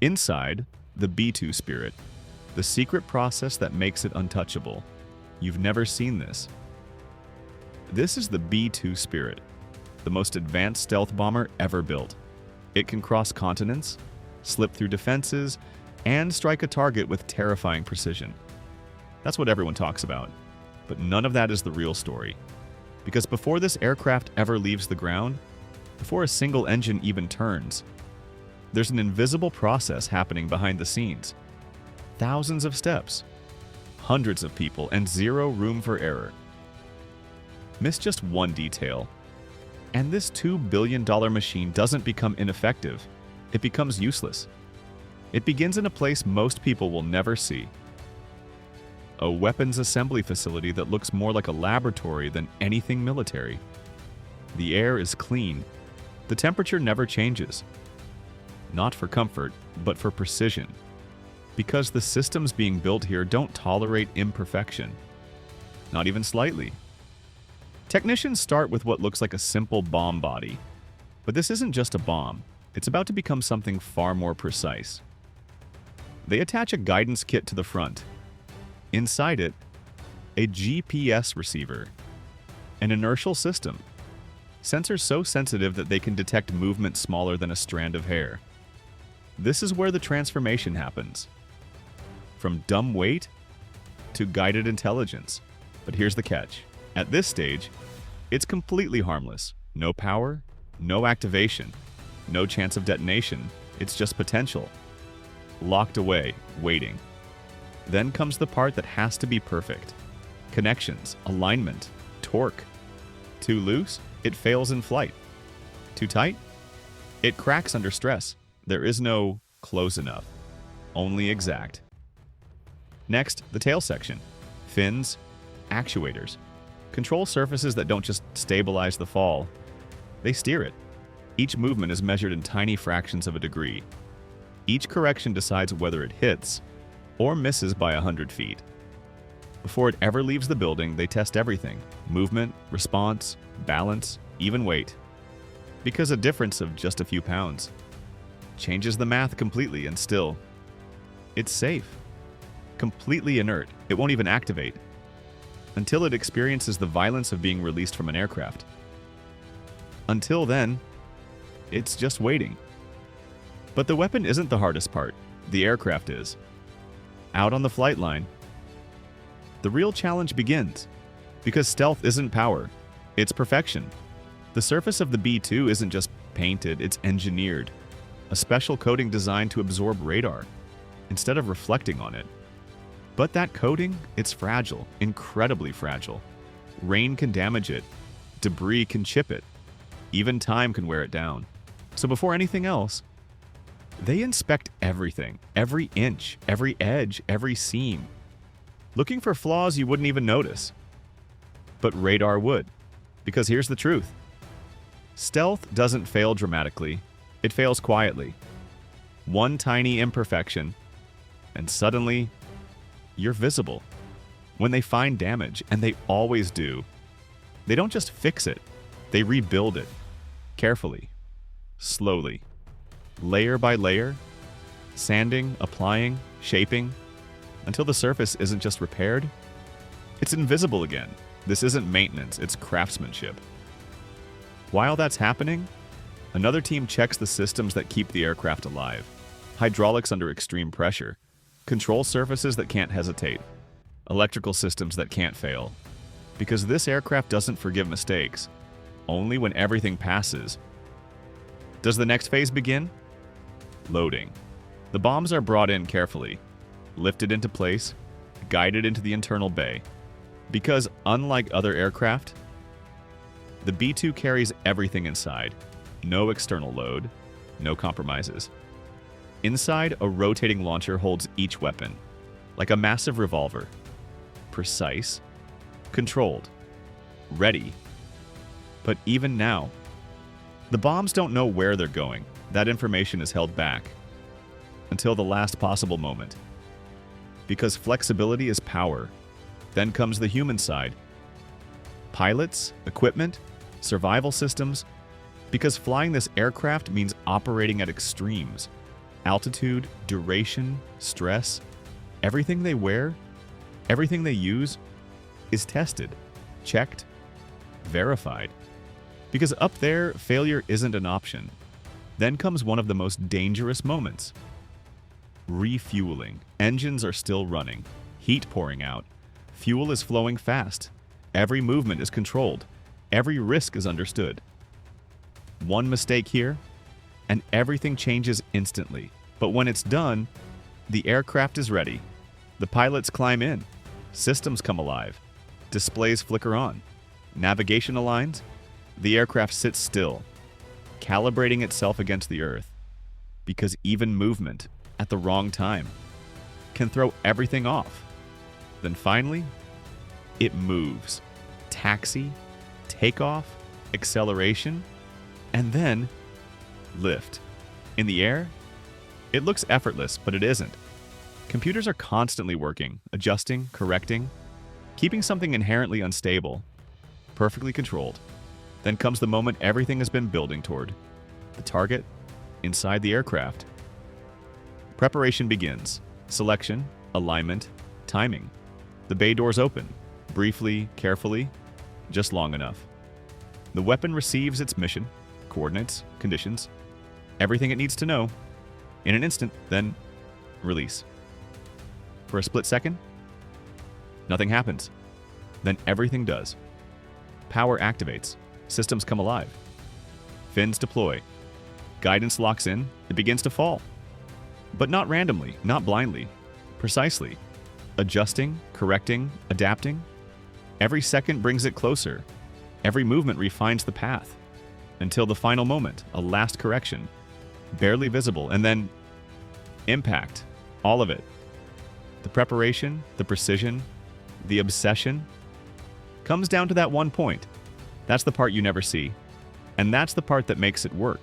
Inside, the B-2 Spirit, the secret process that makes it untouchable. You've never seen this. This is the B-2 Spirit, the most advanced stealth bomber ever built. It can cross continents, slip through defenses, and strike a target with terrifying precision. That's what everyone talks about. But none of that is the real story. Because before this aircraft ever leaves the ground, before a single engine even turns, there's an invisible process happening behind the scenes. Thousands of steps, hundreds of people, and zero room for error. Miss just one detail, and this $2 billion machine doesn't become ineffective. It becomes useless. It begins in a place most people will never see. A weapons assembly facility that looks more like a laboratory than anything military. The air is clean. The temperature never changes. Not for comfort, but for precision. Because the systems being built here don't tolerate imperfection. Not even slightly. Technicians start with what looks like a simple bomb body. But this isn't just a bomb. It's about to become something far more precise. They attach a guidance kit to the front. Inside it, a GPS receiver, an inertial system, sensors so sensitive that they can detect movement smaller than a strand of hair. This is where the transformation happens. From dumb weight to guided intelligence. But here's the catch. At this stage, it's completely harmless. No power, no activation, no chance of detonation. It's just potential. Locked away, waiting. Then comes the part that has to be perfect. Connections, alignment, torque. Too loose? It fails in flight. Too tight? It cracks under stress. There is no close enough, only exact. Next, the tail section. Fins, actuators. Control surfaces that don't just stabilize the fall. They steer it. Each movement is measured in tiny fractions of a degree. Each correction decides whether it hits or misses by 100 feet. Before it ever leaves the building, they test everything. Movement, response, balance, even weight. Because a difference of just a few pounds changes the math completely, and still, it's safe. Completely inert. It won't even activate until it experiences the violence of being released from an aircraft. Until then, it's just waiting. But the weapon isn't the hardest part. The aircraft is. Out on the flight line, the real challenge begins. Because stealth isn't power, it's perfection. The surface of the B-2 isn't just painted, it's engineered. A special coating designed to absorb radar, instead of reflecting on it. But that coating, it's fragile, incredibly fragile. Rain can damage it, debris can chip it, even time can wear it down. So before anything else, they inspect everything, every inch, every edge, every seam, looking for flaws you wouldn't even notice. But radar would, because here's the truth. Stealth doesn't fail dramatically, it fails quietly. One tiny imperfection, and suddenly, you're visible. When they find damage, and they always do, they don't just fix it, they rebuild it. Carefully, slowly, layer by layer, sanding, applying, shaping, until the surface isn't just repaired, it's invisible again. This isn't maintenance, it's craftsmanship. While that's happening, another team checks the systems that keep the aircraft alive. Hydraulics under extreme pressure, control surfaces that can't hesitate, electrical systems that can't fail. Because this aircraft doesn't forgive mistakes, only when everything passes. Does the next phase begin? Loading. The bombs are brought in carefully, lifted into place, guided into the internal bay. Because unlike other aircraft, the B-2 carries everything inside. No external load, no compromises. Inside, a rotating launcher holds each weapon, like a massive revolver. Precise, controlled, ready. But even now, the bombs don't know where they're going. That information is held back until the last possible moment. Because flexibility is power. Then comes the human side. Pilots, equipment, survival systems. Because flying this aircraft means operating at extremes. Altitude, duration, stress, everything they wear, everything they use is tested, checked, verified. Because up there, failure isn't an option. Then comes one of the most dangerous moments. Refueling. Engines are still running. Heat pouring out. Fuel is flowing fast. Every movement is controlled. Every risk is understood. One mistake here, and everything changes instantly. But when it's done, the aircraft is ready. The pilots climb in. Systems come alive. Displays flicker on. Navigation aligns. The aircraft sits still, calibrating itself against the Earth. Because even movement, at the wrong time, can throw everything off. Then finally, it moves. Taxi, takeoff, acceleration, and then lift. In the air, it looks effortless, but it isn't. Computers are constantly working, adjusting, correcting, keeping something inherently unstable, perfectly controlled. Then comes the moment everything has been building toward. The target, inside the aircraft. Preparation begins. Selection, alignment, timing. The bay doors open. Briefly, carefully, just long enough. The weapon receives its mission, coordinates, conditions, everything it needs to know, in an instant, then release. For a split second, nothing happens. Then everything does. Power activates. Systems come alive. Fins deploy. Guidance locks in. It begins to fall. But not randomly, not blindly. Precisely. Adjusting, correcting, adapting. Every second brings it closer. Every movement refines the path. Until the final moment, a last correction. Barely visible, and then impact. All of it. The preparation, the precision, the obsession comes down to that one point. That's the part you never see. And that's the part that makes it work.